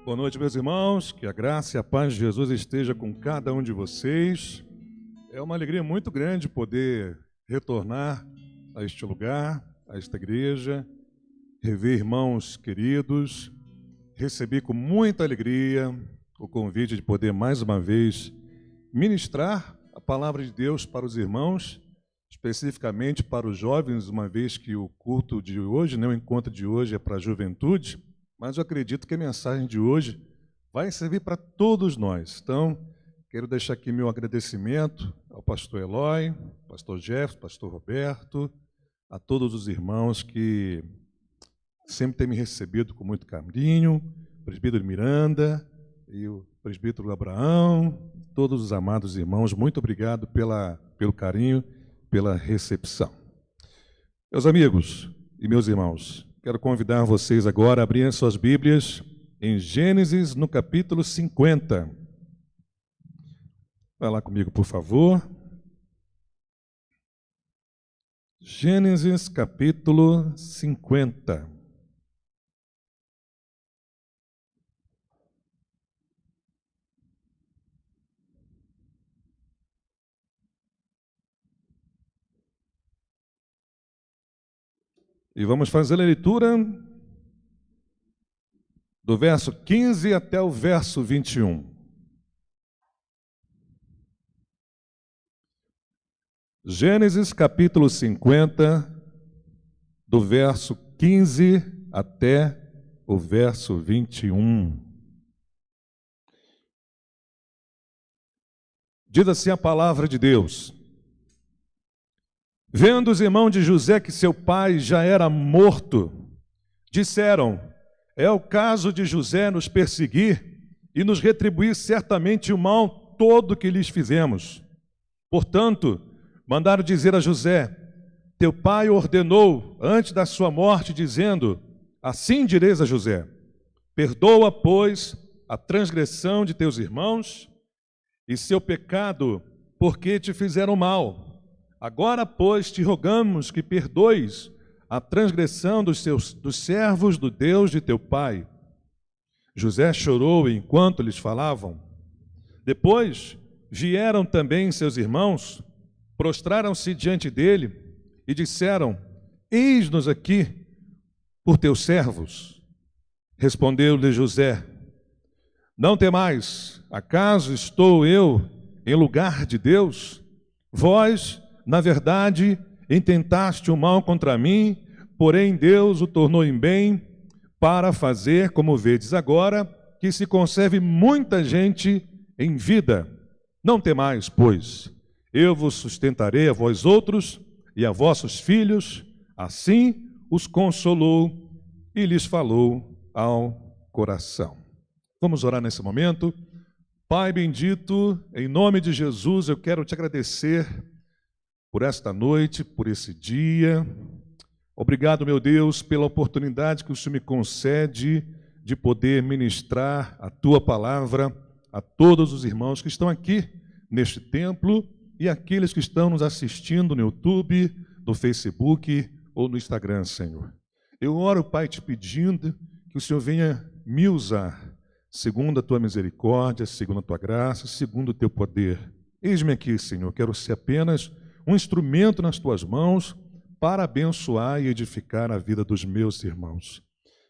Boa noite, meus irmãos, que a graça e a paz de Jesus esteja com cada um de vocês. É uma alegria muito grande poder retornar a este lugar, a esta igreja, rever irmãos queridos. Recebi com muita alegria o convite de poder mais uma vez ministrar a palavra de Deus para os irmãos, especificamente para os jovens, uma vez que o culto de hoje, o encontro de hoje é para a juventude. Mas eu acredito que a mensagem de hoje vai servir para todos nós. Então, quero deixar aqui meu agradecimento ao pastor Eloy, pastor Jefferson, pastor Roberto, a todos os irmãos que sempre têm me recebido com muito carinho, o presbítero Miranda e o presbítero Abraão, todos os amados irmãos, muito obrigado pelo carinho, pela recepção. Meus amigos e meus irmãos, quero convidar vocês agora a abrirem suas Bíblias em Gênesis, no capítulo 50. Vai lá comigo, por favor. Gênesis, capítulo 50. E vamos fazer a leitura do verso 15 até o verso 21. Gênesis capítulo 50, do verso 15 até o verso 21. Diz assim a palavra de Deus: Vendo os irmãos de José que seu pai já era morto, disseram: é o caso de José nos perseguir e nos retribuir certamente o mal todo que lhes fizemos. Portanto, mandaram dizer a José: teu pai ordenou antes da sua morte, dizendo: assim direis a José: perdoa, pois, a transgressão de teus irmãos e seu pecado, porque te fizeram mal. Agora, pois, te rogamos que perdoes a transgressão dos servos do Deus de teu pai. José chorou enquanto lhes falavam. Depois vieram também seus irmãos, prostraram-se diante dele e disseram: eis-nos aqui por teus servos. Respondeu-lhe José: não temais, acaso estou eu em lugar de Deus? Vós, na verdade, intentaste o mal contra mim, porém Deus o tornou em bem, para fazer, como vedes agora, que se conserve muita gente em vida. Não temais, pois, eu vos sustentarei a vós outros e a vossos filhos. Assim os consolou e lhes falou ao coração. Vamos orar nesse momento. Pai bendito, em nome de Jesus, eu quero te agradecer por esta noite, por esse dia. Obrigado, meu Deus, pela oportunidade que o Senhor me concede de poder ministrar a Tua palavra a todos os irmãos que estão aqui neste templo e aqueles que estão nos assistindo no YouTube, no Facebook ou no Instagram, Senhor. Eu oro, Pai, te pedindo que o Senhor venha me usar, segundo a Tua misericórdia, segundo a Tua graça, segundo o Teu poder. Eis-me aqui, Senhor, quero ser apenas um instrumento nas Tuas mãos para abençoar e edificar a vida dos meus irmãos.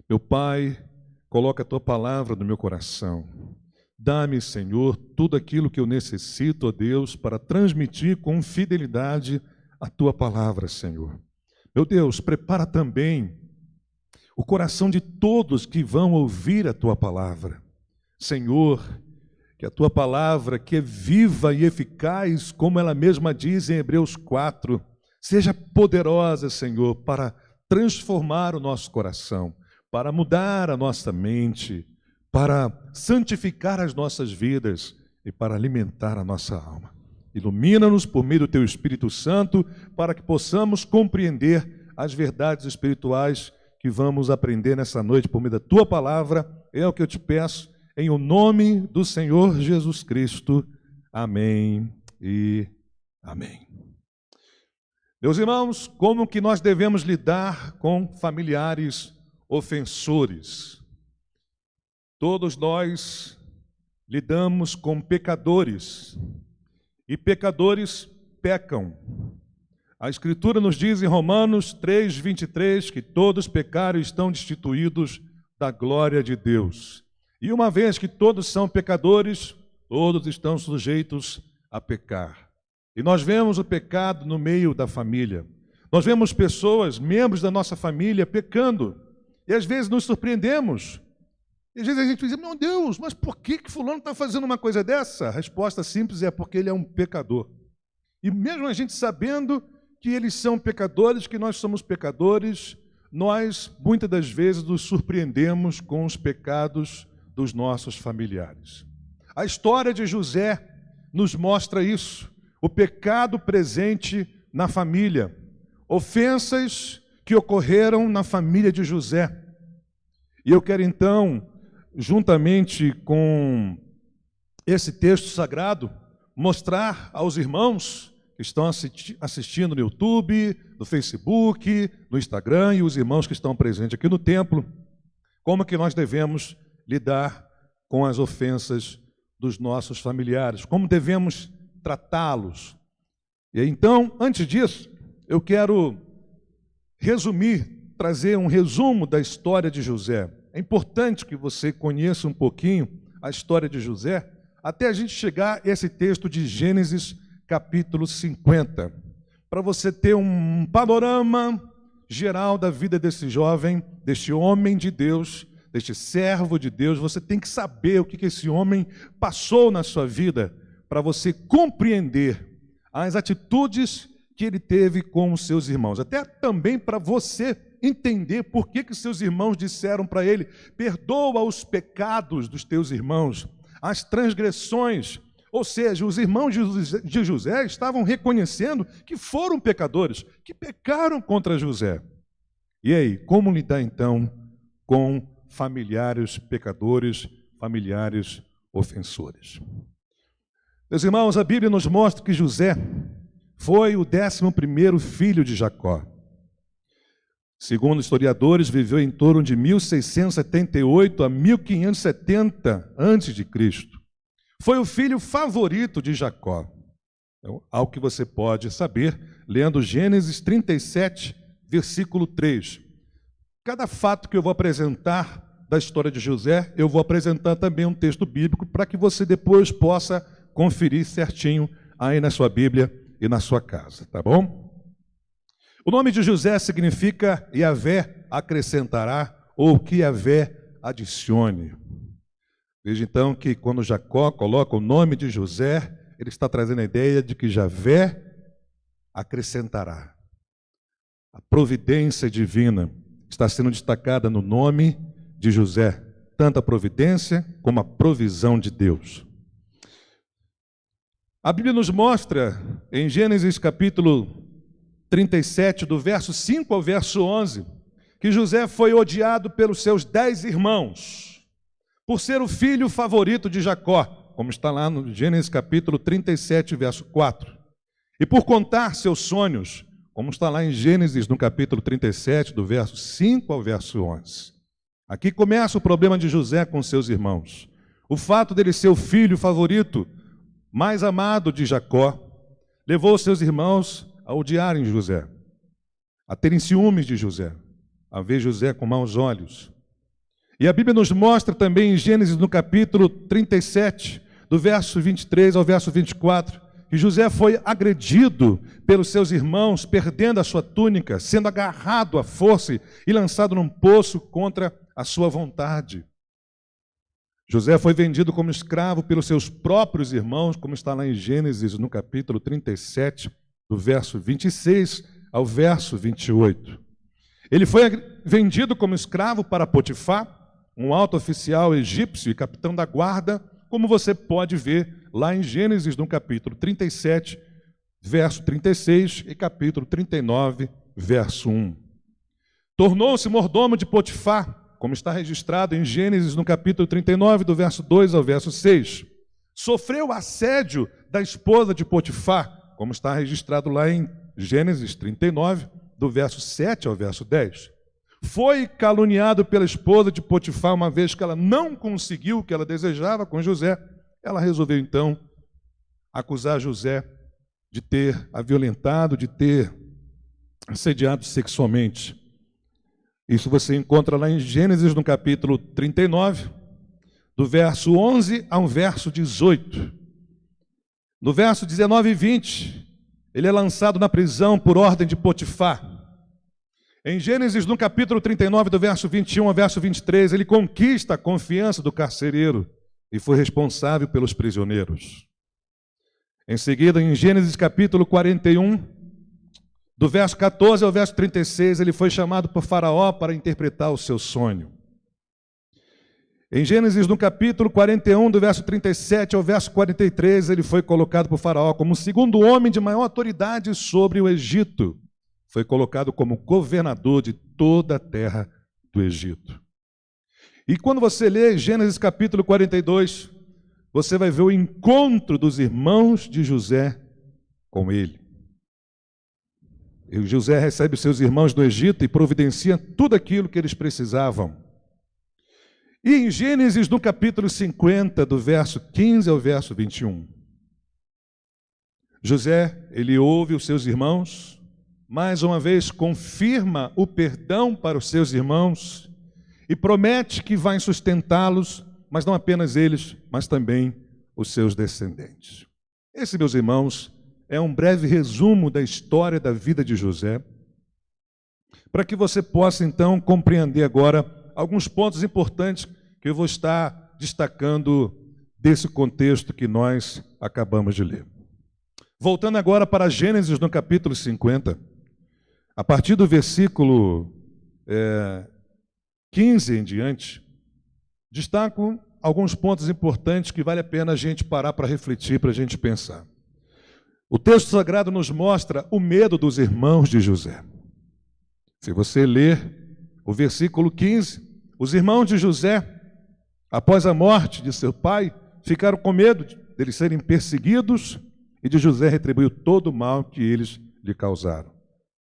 Meu Pai, coloca a Tua palavra no meu coração. Dá-me, Senhor, tudo aquilo que eu necessito, ó Deus, para transmitir com fidelidade a Tua palavra, Senhor. Meu Deus, prepara também o coração de todos que vão ouvir a Tua palavra. Senhor, que a Tua palavra, que é viva e eficaz, como ela mesma diz em Hebreus 4, seja poderosa, Senhor, para transformar o nosso coração, para mudar a nossa mente, para santificar as nossas vidas e para alimentar a nossa alma. Ilumina-nos por meio do Teu Espírito Santo, para que possamos compreender as verdades espirituais que vamos aprender nessa noite por meio da Tua palavra. É o que eu te peço, em o nome do Senhor Jesus Cristo. Amém e amém. Meus irmãos, como que nós devemos lidar com familiares ofensores? Todos nós lidamos com pecadores, e pecadores pecam. A Escritura nos diz em Romanos 3:23 que todos pecaram e estão destituídos da glória de Deus. E uma vez que todos são pecadores, todos estão sujeitos a pecar. E nós vemos o pecado no meio da família. Nós vemos pessoas, membros da nossa família, pecando. E às vezes nos surpreendemos. E às vezes a gente diz, meu Deus, mas por que fulano está fazendo uma coisa dessa? A resposta simples é porque ele é um pecador. E mesmo a gente sabendo que eles são pecadores, que nós somos pecadores, nós muitas das vezes nos surpreendemos com os pecados dos nossos familiares. A história de José nos mostra isso, o pecado presente na família, ofensas que ocorreram na família de José. E eu quero então, juntamente com esse texto sagrado, mostrar aos irmãos que estão assistindo no YouTube, no Facebook, no Instagram e os irmãos que estão presentes aqui no templo, como que nós devemos lidar com as ofensas dos nossos familiares, como devemos tratá-los. E então, antes disso, eu quero resumir, trazer um resumo da história de José. É importante que você conheça um pouquinho a história de José, até a gente chegar a esse texto de Gênesis, capítulo 50, para você ter um panorama geral da vida desse jovem, deste homem de Deus, deste servo de Deus. Você tem que saber o que esse homem passou na sua vida, para você compreender as atitudes que ele teve com os seus irmãos, até também para você entender por que seus irmãos disseram para ele, perdoa os pecados dos teus irmãos, as transgressões. Ou seja, os irmãos de José estavam reconhecendo que foram pecadores, que pecaram contra José. E aí, como lidar então com familiares pecadores, familiares ofensores? Meus irmãos, a Bíblia nos mostra que José foi o 11º filho de Jacó. Segundo historiadores, viveu em torno de 1678 a 1570 a.C. Foi o filho favorito de Jacó. Então, algo que você pode saber lendo Gênesis 37, versículo 3. Cada fato que eu vou apresentar da história de José, eu vou apresentar também um texto bíblico para que você depois possa conferir certinho aí na sua Bíblia e na sua casa, tá bom? O nome de José significa Yahvé acrescentará, ou que Yahvé adicione. Veja então que quando Jacó coloca o nome de José, ele está trazendo a ideia de que Yahvé acrescentará. A providência divina está sendo destacada no nome de José, tanto a providência como a provisão de Deus. A Bíblia nos mostra em Gênesis capítulo 37, do verso 5 ao verso 11, que José foi odiado pelos seus 10 irmãos, por ser o filho favorito de Jacó, como está lá no Gênesis capítulo 37, verso 4, e por contar seus sonhos, como está lá em Gênesis no capítulo 37, do verso 5 ao verso 11. Aqui começa o problema de José com seus irmãos. O fato dele ser o filho favorito, mais amado de Jacó, levou seus irmãos a odiarem José, a terem ciúmes de José, a ver José com maus olhos. E a Bíblia nos mostra também em Gênesis no capítulo 37, do verso 23 ao verso 24, que José foi agredido pelos seus irmãos, perdendo a sua túnica, sendo agarrado à força e lançado num poço contra a sua vontade. José foi vendido como escravo pelos seus próprios irmãos, como está lá em Gênesis no capítulo 37, do verso 26 ao verso 28. Ele foi vendido como escravo para Potifar, um alto oficial egípcio e capitão da guarda, como você pode ver lá em Gênesis, no capítulo 37, verso 36 e capítulo 39, verso 1. Tornou-se mordomo de Potifar, como está registrado em Gênesis, no capítulo 39, do verso 2 ao verso 6. Sofreu assédio da esposa de Potifar, como está registrado lá em Gênesis 39, do verso 7 ao verso 10. foi caluniado pela esposa de Potifar, uma vez que ela não conseguiu o que ela desejava com José. Ela resolveu então acusar José de ter a violentado, de ter assediado sexualmente. Isso você encontra lá em Gênesis, no capítulo 39, do verso 11 ao verso 18. No verso 19 e 20, ele é lançado na prisão por ordem de Potifar. Em Gênesis, no capítulo 39, do verso 21 ao verso 23, ele conquista a confiança do carcereiro e foi responsável pelos prisioneiros. Em seguida, em Gênesis capítulo 41, do verso 14 ao verso 36, ele foi chamado por Faraó para interpretar o seu sonho. Em Gênesis, no capítulo 41, do verso 37 ao verso 43, ele foi colocado por Faraó como o segundo homem de maior autoridade sobre o Egito. Foi colocado como governador de toda a terra do Egito. E quando você lê Gênesis capítulo 42, você vai ver o encontro dos irmãos de José com ele. E José recebe seus irmãos do Egito e providencia tudo aquilo que eles precisavam. E em Gênesis, no capítulo 50, do verso 15 ao verso 21, José, ele ouve os seus irmãos, mais uma vez confirma o perdão para os seus irmãos e promete que vai sustentá-los, mas não apenas eles, mas também os seus descendentes. Esse, meus irmãos, é um breve resumo da história da vida de José, para que você possa então compreender agora alguns pontos importantes que eu vou estar destacando desse contexto que nós acabamos de ler. Voltando agora para Gênesis, no capítulo 50, a partir do versículo 15 em diante, destaco alguns pontos importantes que vale a pena a gente parar para refletir, para a gente pensar. O texto sagrado nos mostra o medo dos irmãos de José. Se você ler o versículo 15, os irmãos de José, após a morte de seu pai, ficaram com medo de eles serem perseguidos e de José retribuir todo o mal que eles lhe causaram.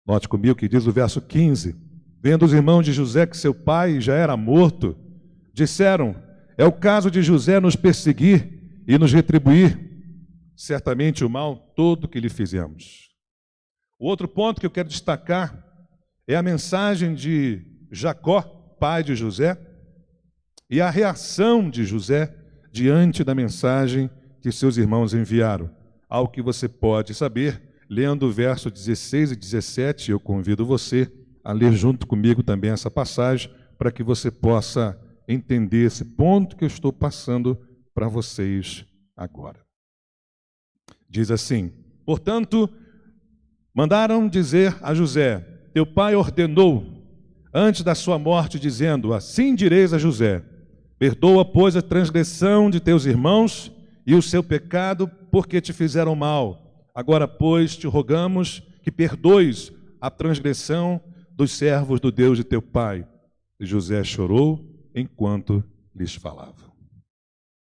Note comigo que diz o verso 15: vendo os irmãos de José que seu pai já era morto, disseram: é o caso de José nos perseguir e nos retribuir certamente o mal todo que lhe fizemos. O outro ponto que eu quero destacar é a mensagem de Jacó, pai de José, e a reação de José diante da mensagem que seus irmãos enviaram. Algo que você pode saber lendo o verso 16 e 17, eu convido você a ler junto comigo também essa passagem, para que você possa entender esse ponto que eu estou passando para vocês agora. Diz assim: portanto, mandaram dizer a José: teu pai ordenou, antes da sua morte, dizendo: assim direis a José, perdoa, pois, a transgressão de teus irmãos e o seu pecado, porque te fizeram mal. Agora, pois, te rogamos que perdoes a transgressão dos servos do Deus de teu pai. E José chorou enquanto lhes falava.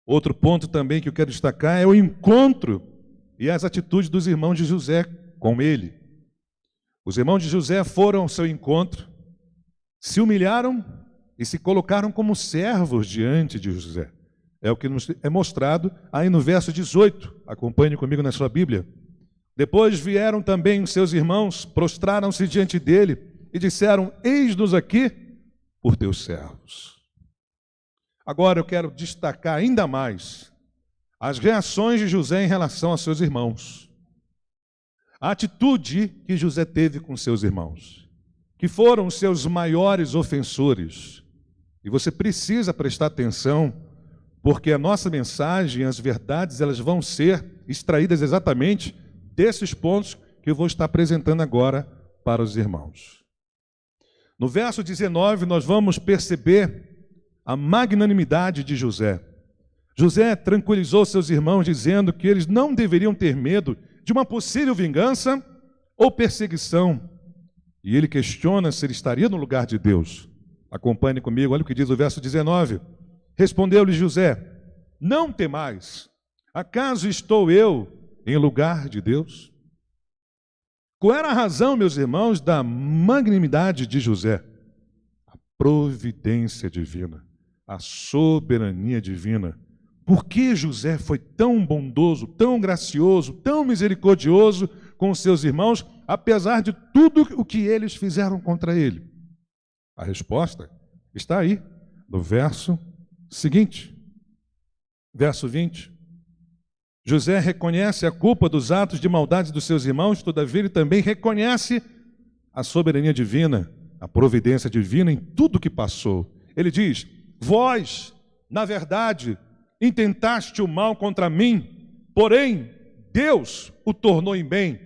Outro ponto também que eu quero destacar é o encontro e as atitudes dos irmãos de José com ele. Os irmãos de José foram ao seu encontro, se humilharam e se colocaram como servos diante de José. É o que nos é mostrado aí no verso 18. Acompanhe comigo na sua Bíblia. Depois vieram também os seus irmãos, prostraram-se diante dele e disseram: eis-nos aqui por teus servos. Agora eu quero destacar ainda mais as reações de José em relação aos seus irmãos. A atitude que José teve com seus irmãos, que foram os seus maiores ofensores. E você precisa prestar atenção, porque a nossa mensagem, as verdades, elas vão ser extraídas exatamente desses pontos que eu vou estar apresentando agora para os irmãos. No verso 19, nós vamos perceber a magnanimidade de José. José tranquilizou seus irmãos, dizendo que eles não deveriam ter medo de uma possível vingança ou perseguição. E ele questiona se ele estaria no lugar de Deus. Acompanhe comigo, olha o que diz o verso 19. Respondeu-lhe José: não temais, acaso estou eu em lugar de Deus? Qual era a razão, meus irmãos, da magnanimidade de José? providência divina, a soberania divina. Por que José foi tão bondoso, tão gracioso, tão misericordioso com os seus irmãos, apesar de tudo o que eles fizeram contra ele? A resposta está aí, no verso seguinte. Verso 20. José reconhece a culpa dos atos de maldade dos seus irmãos, todavia ele também reconhece a soberania divina, a providência divina em tudo que passou. Ele diz: vós, na verdade, intentaste o mal contra mim, porém Deus o tornou em bem,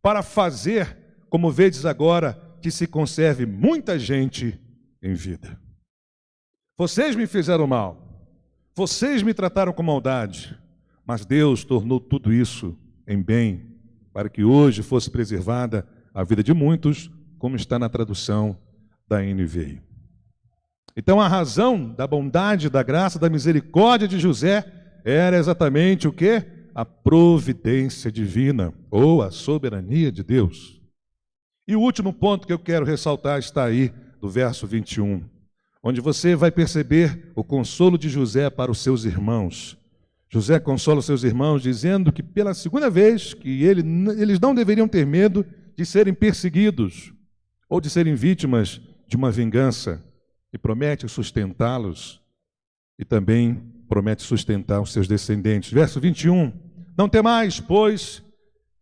para fazer, como vedes agora, que se conserve muita gente em vida. Vocês me fizeram mal, vocês me trataram com maldade, mas Deus tornou tudo isso em bem, para que hoje fosse preservada a vida de muitos, como está na tradução da NVI. Então a razão da bondade, da graça, da misericórdia de José era exatamente o quê? A providência divina, ou a soberania de Deus. E o último ponto que eu quero ressaltar está aí, do verso 21, onde você vai perceber o consolo de José para os seus irmãos. José consola os seus irmãos dizendo que pela segunda vez que eles não deveriam ter medo de serem perseguidos ou de serem vítimas de uma vingança, e promete sustentá-los e também promete sustentar os seus descendentes. Verso 21, não temais, pois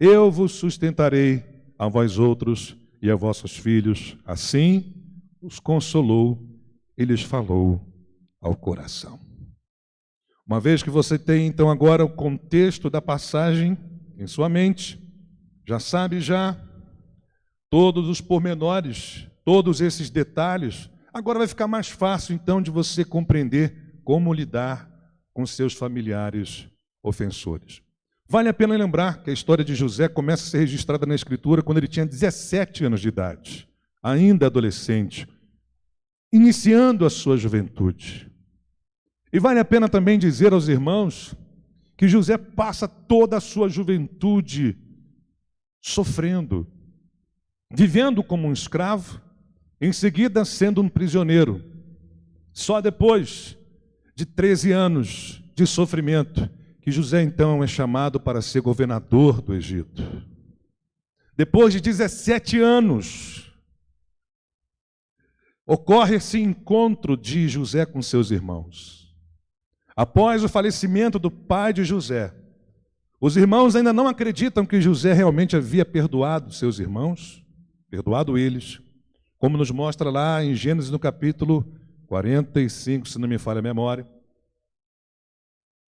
eu vos sustentarei a vós outros e a vossos filhos. Assim os consolou e lhes falou ao coração. Uma vez que você tem então agora o contexto da passagem em sua mente, já sabe todos os pormenores, todos esses detalhes, agora vai ficar mais fácil então de você compreender como lidar com seus familiares ofensores. Vale a pena lembrar que a história de José começa a ser registrada na Escritura quando ele tinha 17 anos de idade, ainda adolescente, iniciando a sua juventude. E vale a pena também dizer aos irmãos que José passa toda a sua juventude sofrendo, vivendo como um escravo, em seguida sendo um prisioneiro. Só depois de 13 anos de sofrimento que José então é chamado para ser governador do Egito. Depois de 17 anos, ocorre esse encontro de José com seus irmãos. Após o falecimento do pai de José, os irmãos ainda não acreditam que José realmente havia perdoado seus irmãos, perdoado eles, como nos mostra lá em Gênesis no capítulo 45, se não me falha a memória,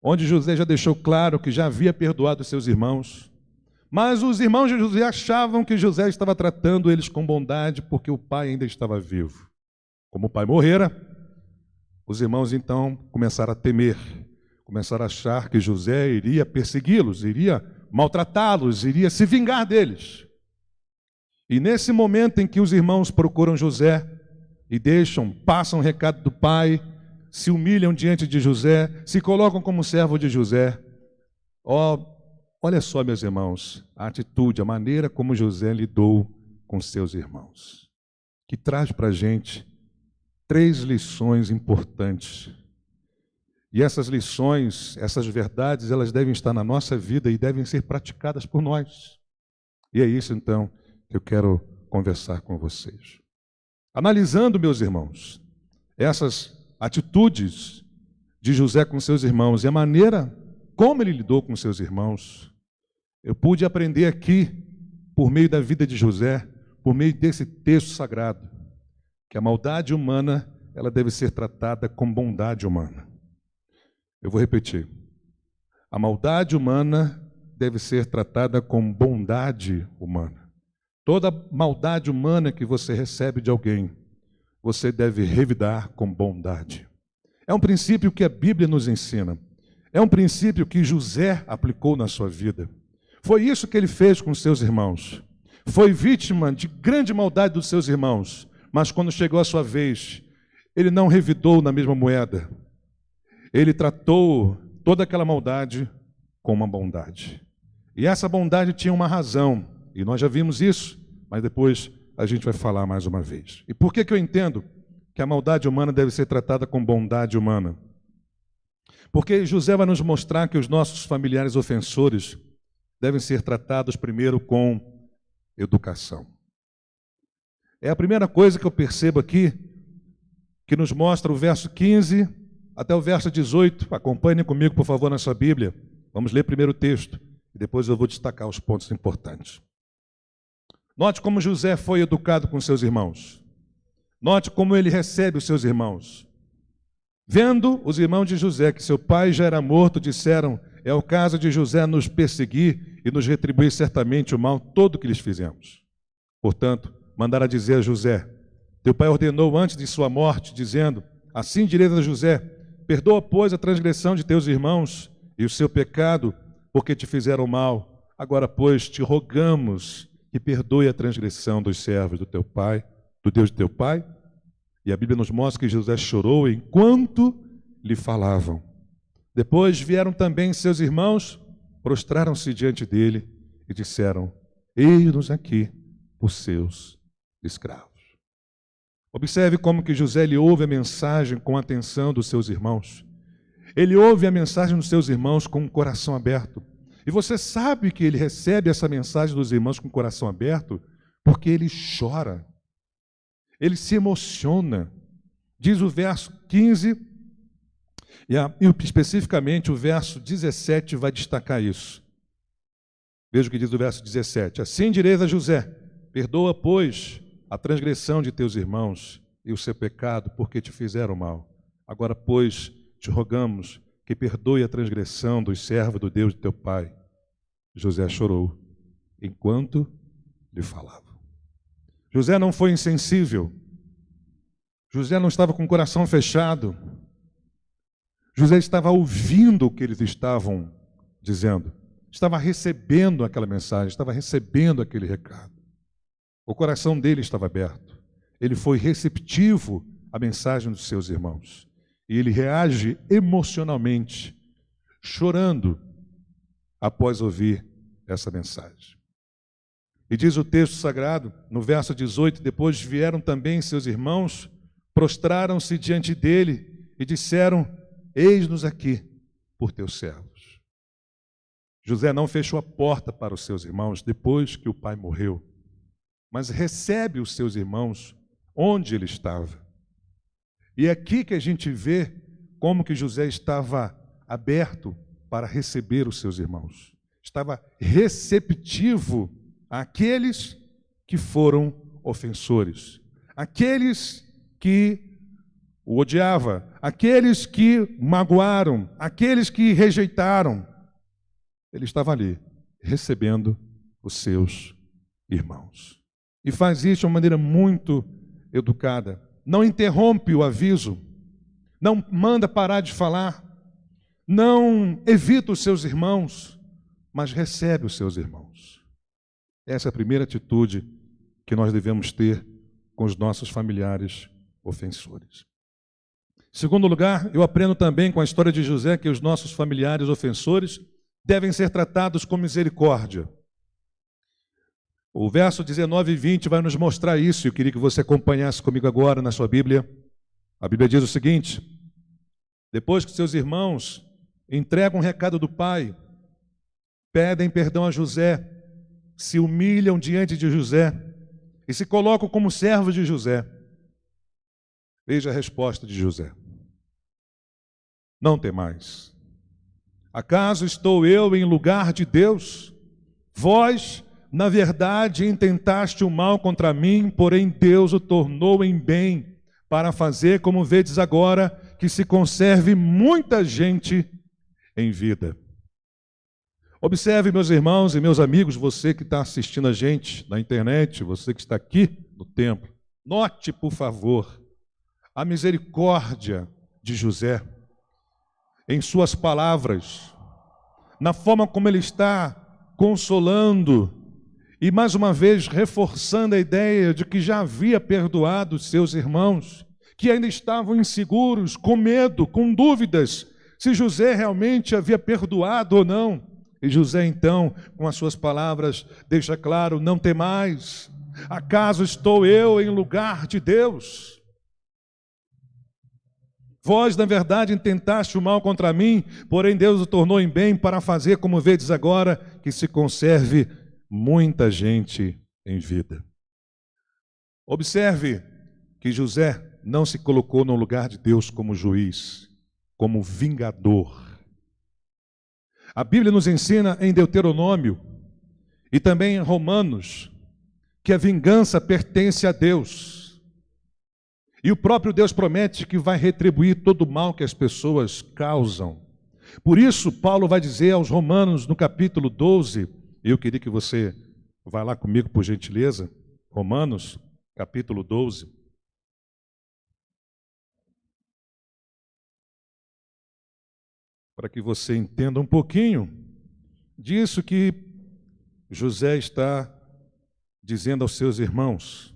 onde José já deixou claro que já havia perdoado seus irmãos, mas os irmãos de José achavam que José estava tratando eles com bondade porque o pai ainda estava vivo. Como o pai morrera, os irmãos então começaram a temer, começaram a achar que José iria persegui-los, iria maltratá-los, iria se vingar deles. E nesse momento em que os irmãos procuram José e passam o recado do pai, se humilham diante de José, se colocam como servo de José. Olha só, meus irmãos, a atitude, a maneira como José lidou com seus irmãos, que traz para a gente 3 lições importantes. E essas lições, essas verdades, elas devem estar na nossa vida e devem ser praticadas por nós. E é isso, então, que eu quero conversar com vocês. Analisando, meus irmãos, essas atitudes de José com seus irmãos e a maneira como ele lidou com seus irmãos, eu pude aprender aqui, por meio da vida de José, por meio desse texto sagrado, que a maldade humana, ela deve ser tratada com bondade humana. Eu vou repetir. A maldade humana deve ser tratada com bondade humana. Toda maldade humana que você recebe de alguém, você deve revidar com bondade. É um princípio que a Bíblia nos ensina. É um princípio que José aplicou na sua vida. Foi isso que ele fez com seus irmãos. Foi vítima de grande maldade dos seus irmãos, mas quando chegou a sua vez, ele não revidou na mesma moeda. Ele tratou toda aquela maldade com uma bondade. E essa bondade tinha uma razão, e nós já vimos isso, mas depois a gente vai falar mais uma vez. E por que eu entendo que a maldade humana deve ser tratada com bondade humana. Porque José vai nos mostrar que os nossos familiares ofensores devem ser tratados primeiro com educação. É a primeira coisa que eu percebo aqui, que nos mostra o verso 15 até o verso 18. Acompanhem comigo, por favor, na sua Bíblia. Vamos ler primeiro o texto e depois eu vou destacar os pontos importantes. Note como José foi educado com seus irmãos. Note como ele recebe os seus irmãos. Vendo os irmãos de José que seu pai já era morto, disseram: é o caso de José nos perseguir e nos retribuir certamente o mal todo que lhes fizemos. Portanto, mandaram dizer a José: teu pai ordenou antes de sua morte, dizendo: assim direis a José: perdoa, pois, a transgressão de teus irmãos e o seu pecado, porque te fizeram mal. Agora, pois, te rogamos que perdoe a transgressão dos servos do teu pai, do Deus de teu pai. E a Bíblia nos mostra que José chorou enquanto lhe falavam. Depois vieram também seus irmãos, prostraram-se diante dele e disseram: eis-nos aqui por seus escravos. Observe como que José ele ouve a mensagem com a atenção dos seus irmãos. Ele ouve a mensagem dos seus irmãos com o coração aberto. E você sabe que ele recebe essa mensagem dos irmãos com o coração aberto porque ele chora. Ele se emociona. Diz o verso 15, e especificamente o verso 17 vai destacar isso. Veja o que diz o verso 17. Assim direis a José: perdoa, pois, a transgressão de teus irmãos e o seu pecado, porque te fizeram mal. Agora, pois, te rogamos que perdoe a transgressão dos servos do Deus de teu pai. José chorou enquanto lhe falava. José não foi insensível. José não estava com o coração fechado. José estava ouvindo o que eles estavam dizendo. Estava recebendo aquela mensagem, estava recebendo aquele recado. O coração dele estava aberto. Ele foi receptivo à mensagem dos seus irmãos. E ele reage emocionalmente, chorando, após ouvir essa mensagem. E diz o texto sagrado, no verso 18, depois vieram também seus irmãos, prostraram-se diante dele e disseram: eis-nos aqui por teus servos. José não fechou a porta para os seus irmãos depois que o pai morreu, mas recebe os seus irmãos onde ele estava. E é aqui que a gente vê como que José estava aberto para receber os seus irmãos. Estava receptivo àqueles que foram ofensores, aqueles que o odiavam, aqueles que magoaram, aqueles que rejeitaram. Ele estava ali, recebendo os seus irmãos. E faz isso de uma maneira muito educada. Não interrompe o aviso, não manda parar de falar, não evita os seus irmãos, mas recebe os seus irmãos. Essa é a primeira atitude que nós devemos ter com os nossos familiares ofensores. Em segundo lugar, eu aprendo também com a história de José que os nossos familiares ofensores devem ser tratados com misericórdia. O verso 19 e 20 vai nos mostrar isso. Eu queria que você acompanhasse comigo agora na sua Bíblia. A Bíblia diz o seguinte: depois que seus irmãos entregam o recado do pai, pedem perdão a José, se humilham diante de José e se colocam como servos de José. Veja a resposta de José: não temais. Acaso estou eu em lugar de Deus? Vós, na verdade, intentaste o mal contra mim, porém Deus o tornou em bem, para fazer, como vedes agora, que se conserve muita gente em vida. Observe, meus irmãos e meus amigos, você que está assistindo a gente na internet, você que está aqui no templo, note, por favor, a misericórdia de José em suas palavras, na forma como ele está consolando e, mais uma vez, reforçando a ideia de que já havia perdoado seus irmãos, que ainda estavam inseguros, com medo, com dúvidas, se José realmente havia perdoado ou não. E José, então, com as suas palavras, deixa claro: não temais. Acaso estou eu em lugar de Deus? Vós, na verdade, intentaste o mal contra mim, porém Deus o tornou em bem para fazer, como vedes agora, que se conserve muita gente em vida. Observe que José não se colocou no lugar de Deus como juiz, como vingador. A Bíblia nos ensina em Deuteronômio e também em Romanos que a vingança pertence a Deus. E o próprio Deus promete que vai retribuir todo o mal que as pessoas causam. Por isso, Paulo vai dizer aos Romanos, no capítulo 12, eu queria que você vá lá comigo, por gentileza, Romanos, capítulo 12. Para que você entenda um pouquinho disso que José está dizendo aos seus irmãos.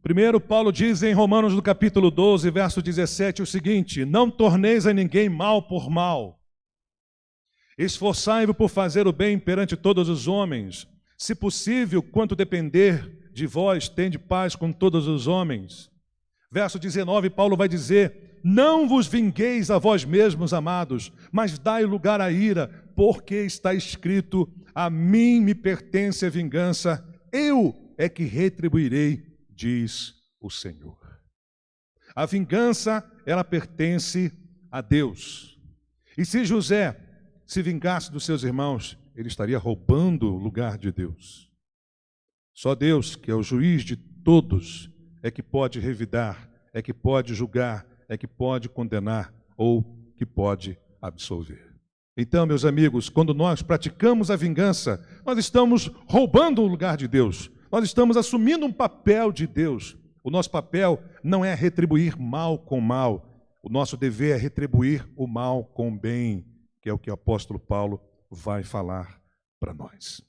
Primeiro, Paulo diz em Romanos, no capítulo 12, verso 17, o seguinte: não torneis a ninguém mal por mal. Esforçai-vos por fazer o bem perante todos os homens. Se possível, quanto depender de vós, tende paz com todos os homens. Verso 19, Paulo vai dizer: não vos vingueis a vós mesmos, amados, mas dai lugar à ira, porque está escrito: a mim me pertence a vingança, eu é que retribuirei, diz o Senhor. A vingança, ela pertence a Deus. E se José se vingasse dos seus irmãos, ele estaria roubando o lugar de Deus. Só Deus, que é o juiz de todos, é que pode revidar, é que pode julgar, é que pode condenar ou que pode absolver. Então, meus amigos, quando nós praticamos a vingança, nós estamos roubando o lugar de Deus. Nós estamos assumindo um papel de Deus. O nosso papel não é retribuir mal com mal. O nosso dever é retribuir o mal com o bem, que é o que o apóstolo Paulo vai falar para nós.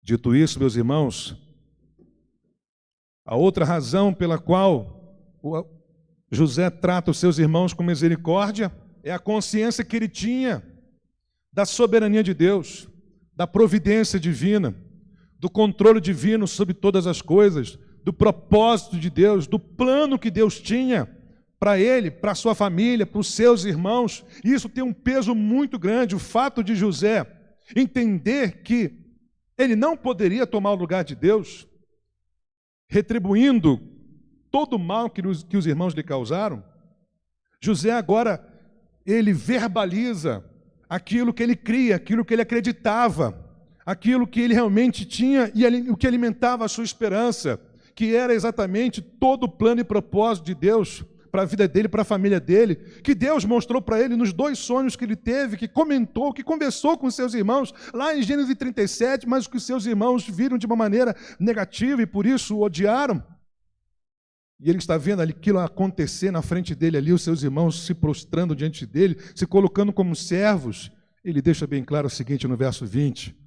Dito isso, meus irmãos, a outra razão pela qual José trata os seus irmãos com misericórdia é a consciência que ele tinha da soberania de Deus, da providência divina, do controle divino sobre todas as coisas, do propósito de Deus, do plano que Deus tinha para ele, para a sua família, para os seus irmãos. E isso tem um peso muito grande, o fato de José entender que ele não poderia tomar o lugar de Deus, retribuindo todo o mal que os irmãos lhe causaram. José agora, ele verbaliza aquilo que ele cria, aquilo que ele acreditava, aquilo que ele realmente tinha e o que alimentava a sua esperança, que era exatamente todo o plano e propósito de Deus para a vida dele, para a família dele, que Deus mostrou para ele nos 2 sonhos que ele teve, que comentou, que conversou com seus irmãos, lá em Gênesis 37, mas que os seus irmãos viram de uma maneira negativa e por isso o odiaram. E ele está vendo aquilo acontecer na frente dele ali, os seus irmãos se prostrando diante dele, se colocando como servos. Ele deixa bem claro o seguinte no verso 20: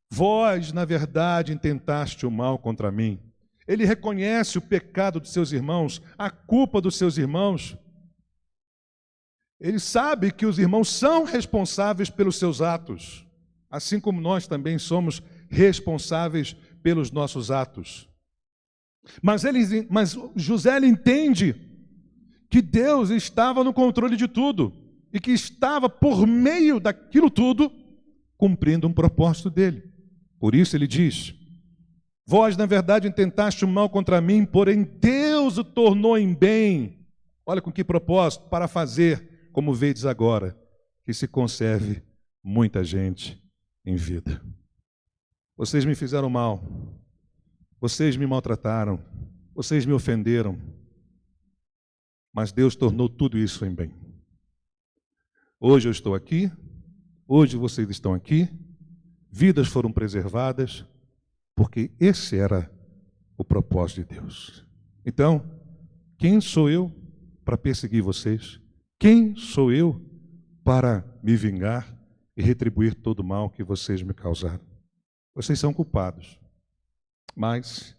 vós, na verdade, intentaste o mal contra mim. Ele reconhece o pecado dos seus irmãos, a culpa dos seus irmãos. Ele sabe que os irmãos são responsáveis pelos seus atos, assim como nós também somos responsáveis pelos nossos atos. Mas José ele entende que Deus estava no controle de tudo e que estava, por meio daquilo tudo, cumprindo um propósito dele. Por isso ele diz: vós, na verdade, intentaste o mal contra mim, porém Deus o tornou em bem. Olha com que propósito: para fazer, como vedes agora, que se conserve muita gente em vida. Vocês me fizeram mal, vocês me maltrataram, vocês me ofenderam, mas Deus tornou tudo isso em bem. Hoje eu estou aqui, hoje vocês estão aqui, vidas foram preservadas, porque esse era o propósito de Deus. Então, quem sou eu para perseguir vocês? Quem sou eu para me vingar e retribuir todo o mal que vocês me causaram? Vocês são culpados, mas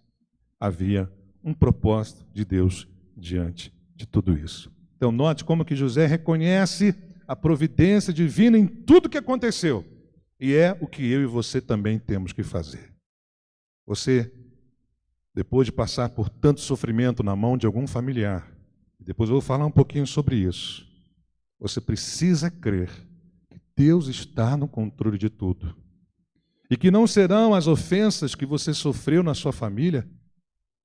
havia um propósito de Deus diante de tudo isso. Então, note como que José reconhece a providência divina em tudo que aconteceu. E é o que eu e você também temos que fazer. Você, depois de passar por tanto sofrimento na mão de algum familiar, depois eu vou falar um pouquinho sobre isso, você precisa crer que Deus está no controle de tudo. E que não serão as ofensas que você sofreu na sua família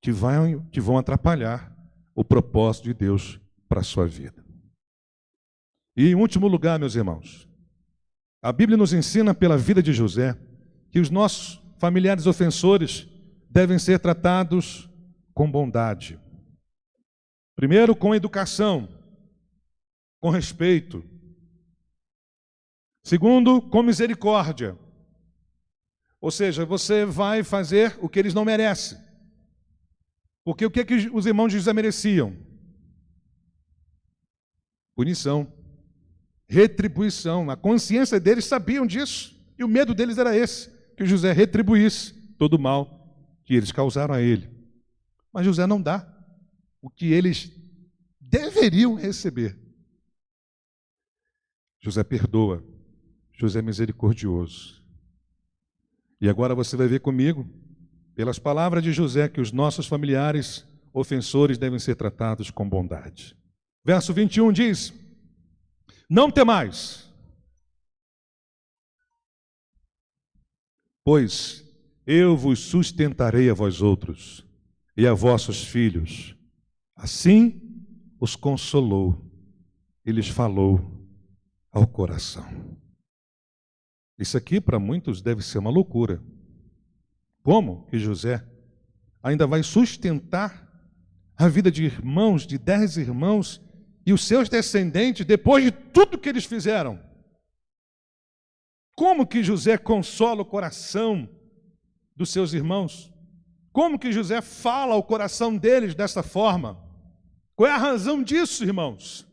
que vão atrapalhar o propósito de Deus para a sua vida. E em último lugar, meus irmãos, a Bíblia nos ensina pela vida de José que os nossos familiares ofensores devem ser tratados com bondade. Primeiro, com educação, com respeito. Segundo, com misericórdia. Ou seja, você vai fazer o que eles não merecem. Porque o que os irmãos de José mereciam? Punição, retribuição. A consciência deles sabiam disso. E o medo deles era esse, que José retribuísse todo o mal que eles causaram a ele. Mas José não dá o que eles deveriam receber. José perdoa. José é misericordioso. E agora você vai ver comigo, pelas palavras de José, que os nossos familiares ofensores devem ser tratados com bondade. Verso 21 diz: não temais, pois eu vos sustentarei a vós outros e a vossos filhos. Assim os consolou e lhes falou ao coração. Isso aqui para muitos deve ser uma loucura. Como que José ainda vai sustentar a vida de irmãos, de 10 irmãos e os seus descendentes depois de tudo que eles fizeram? Como que José consola o coração dos seus irmãos? Como que José fala ao coração deles dessa forma? Qual é a razão disso, irmãos?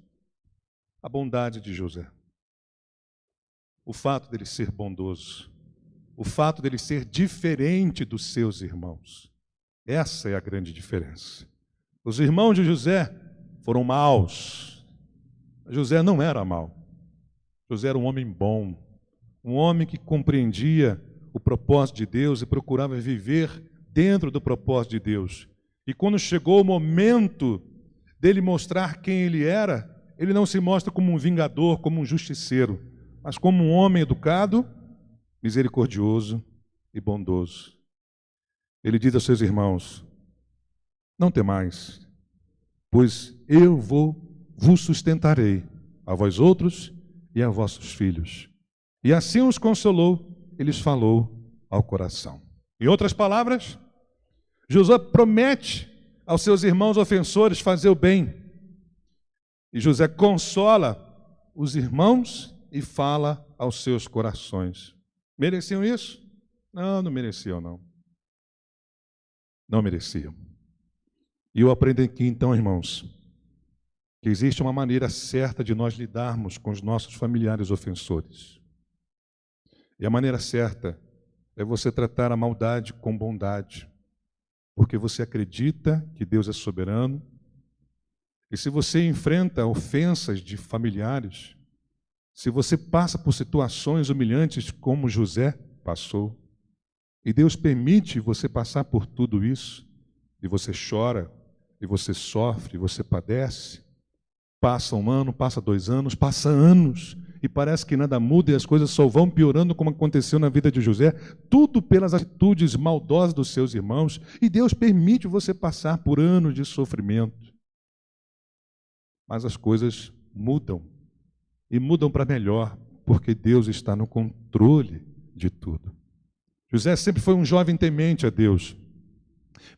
A bondade de José. O fato dele ser bondoso. O fato dele ser diferente dos seus irmãos. Essa é a grande diferença. Os irmãos de José foram maus. José não era mau. José era um homem bom. Um homem que compreendia o propósito de Deus e procurava viver dentro do propósito de Deus. E quando chegou o momento dele mostrar quem ele era, ele não se mostra como um vingador, como um justiceiro, mas como um homem educado, misericordioso e bondoso. Ele diz aos seus irmãos: não temais, pois eu vos sustentarei, a vós outros e a vossos filhos. E assim os consolou e lhes falou ao coração. Em outras palavras, José promete aos seus irmãos ofensores fazer o bem. E José consola os irmãos e fala aos seus corações. Mereciam isso? Não, não mereciam, não. Não mereciam. E eu aprendo aqui então, irmãos, que existe uma maneira certa de nós lidarmos com os nossos familiares ofensores. E a maneira certa é você tratar a maldade com bondade, porque você acredita que Deus é soberano. E se você enfrenta ofensas de familiares, se você passa por situações humilhantes como José passou, e Deus permite você passar por tudo isso, e você chora, e você sofre, e você padece, passa 1 ano, passa 2 anos, passa anos, e parece que nada muda e as coisas só vão piorando, como aconteceu na vida de José, tudo pelas atitudes maldosas dos seus irmãos, e Deus permite você passar por anos de sofrimento. Mas as coisas mudam, e mudam para melhor, porque Deus está no controle de tudo. José sempre foi um jovem temente a Deus.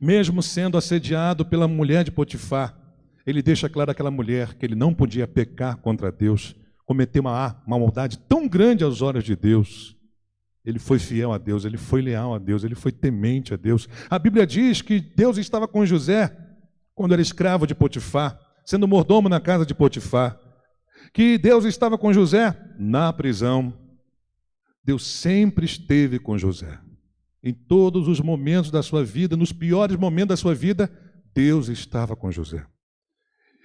Mesmo sendo assediado pela mulher de Potifar, ele deixa claro àquela mulher que ele não podia pecar contra Deus, cometer uma maldade tão grande aos olhos de Deus. Ele foi fiel a Deus, ele foi leal a Deus, ele foi temente a Deus. A Bíblia diz que Deus estava com José quando era escravo de Potifar, sendo mordomo na casa de Potifar. Que Deus estava com José na prisão. Deus sempre esteve com José. Em todos os momentos da sua vida, nos piores momentos da sua vida, Deus estava com José.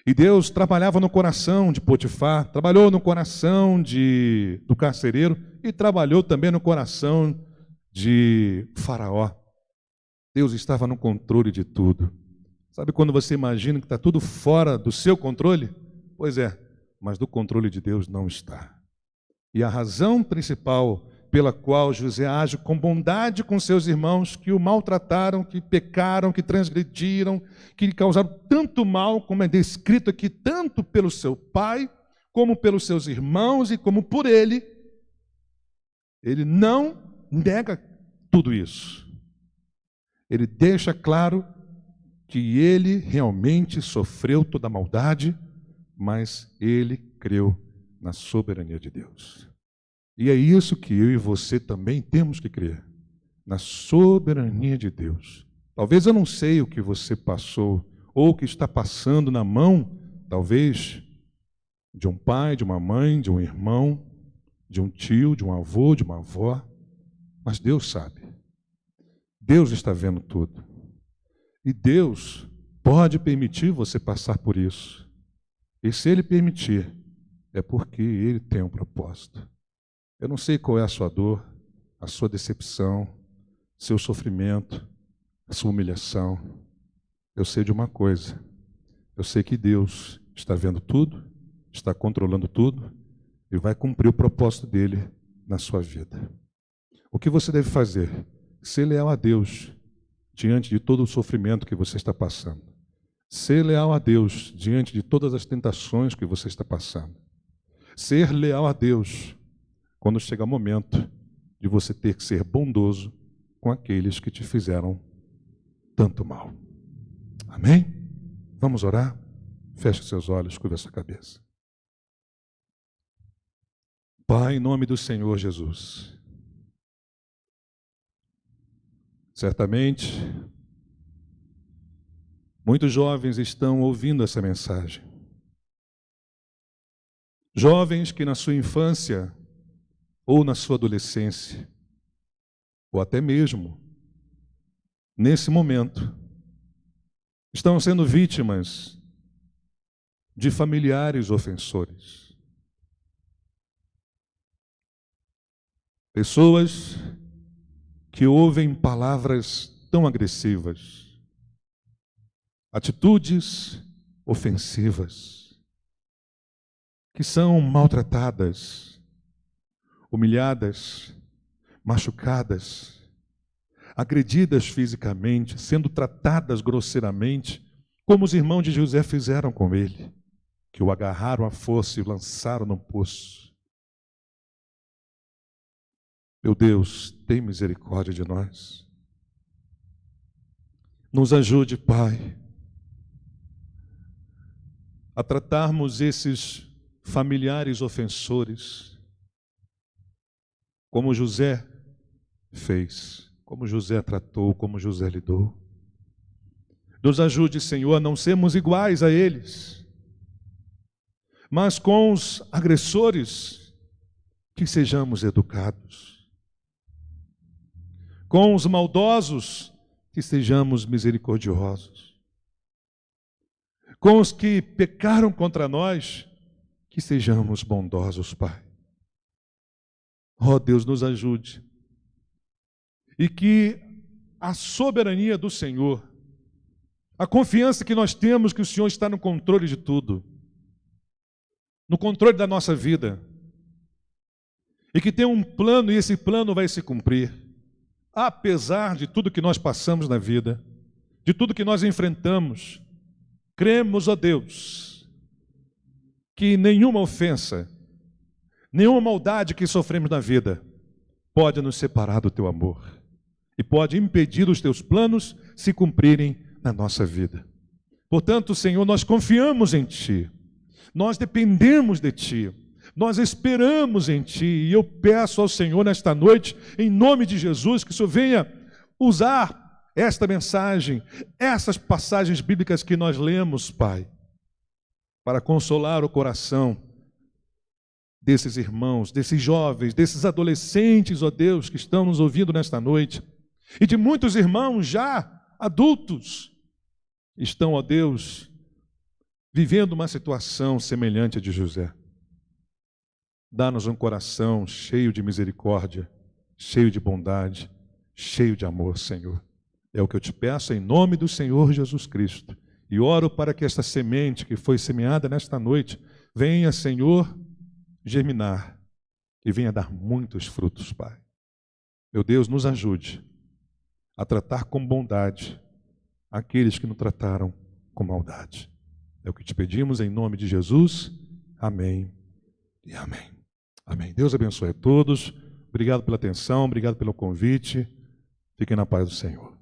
E Deus trabalhava no coração de Potifar, trabalhou no coração do carcereiro e trabalhou também no coração de Faraó. Deus estava no controle de tudo. Sabe quando você imagina que está tudo fora do seu controle? Pois é, mas do controle de Deus não está. E a razão principal pela qual José age com bondade com seus irmãos que o maltrataram, que pecaram, que transgrediram, que lhe causaram tanto mal, como é descrito aqui, tanto pelo seu pai, como pelos seus irmãos e como por ele. Ele não nega tudo isso. Ele deixa claro que ele realmente sofreu toda a maldade, mas ele creu na soberania de Deus. E é isso que eu e você também temos que crer, na soberania de Deus. Talvez eu não sei o que você passou, ou o que está passando na mão, talvez, de um pai, de uma mãe, de um irmão, de um tio, de um avô, de uma avó, mas Deus sabe. Deus está vendo tudo. E Deus pode permitir você passar por isso. E se Ele permitir, é porque Ele tem um propósito. Eu não sei qual é a sua dor, a sua decepção, seu sofrimento, a sua humilhação. Eu sei de uma coisa. Eu sei que Deus está vendo tudo, está controlando tudo e vai cumprir o propósito dele na sua vida. O que você deve fazer? Ser leal a Deus diante de todo o sofrimento que você está passando. Ser leal a Deus diante de todas as tentações que você está passando. Ser leal a Deus quando chegar o momento de você ter que ser bondoso com aqueles que te fizeram tanto mal. Amém? Vamos orar? Feche seus olhos, curva sua cabeça. Pai, em nome do Senhor Jesus, certamente muitos jovens estão ouvindo essa mensagem. Jovens que na sua infância ou na sua adolescência, ou até mesmo nesse momento, estão sendo vítimas de familiares ofensores. Pessoas que ouvem palavras tão agressivas, atitudes ofensivas, que são maltratadas, humilhadas, machucadas, agredidas fisicamente, sendo tratadas grosseiramente, como os irmãos de José fizeram com ele, que o agarraram à força e o lançaram no poço. Meu Deus, tem misericórdia de nós. Nos ajude, Pai, a tratarmos esses familiares ofensores como José fez, como José tratou, como José lidou. Nos ajude, Senhor, a não sermos iguais a eles, mas com os agressores que sejamos educados, com os maldosos que sejamos misericordiosos, com os que pecaram contra nós que sejamos bondosos, Pai. Ó Deus, nos ajude. E que a soberania do Senhor, a confiança que nós temos que o Senhor está no controle de tudo, no controle da nossa vida, e que tem um plano e esse plano vai se cumprir, apesar de tudo que nós passamos na vida, de tudo que nós enfrentamos. Cremos, ó Deus, que nenhuma ofensa, nenhuma maldade que sofremos na vida pode nos separar do teu amor e pode impedir os teus planos se cumprirem na nossa vida. Portanto, Senhor, nós confiamos em Ti, nós dependemos de Ti, nós esperamos em Ti, e eu peço ao Senhor nesta noite, em nome de Jesus, que o Senhor venha usar esta mensagem, essas passagens bíblicas que nós lemos, Pai, para consolar o coração desses irmãos, desses jovens, desses adolescentes, ó Deus, que estão nos ouvindo nesta noite, e de muitos irmãos já adultos, estão, ó Deus, vivendo uma situação semelhante à de José. Dá-nos um coração cheio de misericórdia, cheio de bondade, cheio de amor, Senhor. É o que eu te peço em nome do Senhor Jesus Cristo. E oro para que esta semente que foi semeada nesta noite venha, Senhor, germinar e venha dar muitos frutos, Pai. Meu Deus, nos ajude a tratar com bondade aqueles que nos trataram com maldade. É o que te pedimos em nome de Jesus. Amém e amém. Amém. Deus abençoe a todos. Obrigado pela atenção, obrigado pelo convite. Fiquem na paz do Senhor.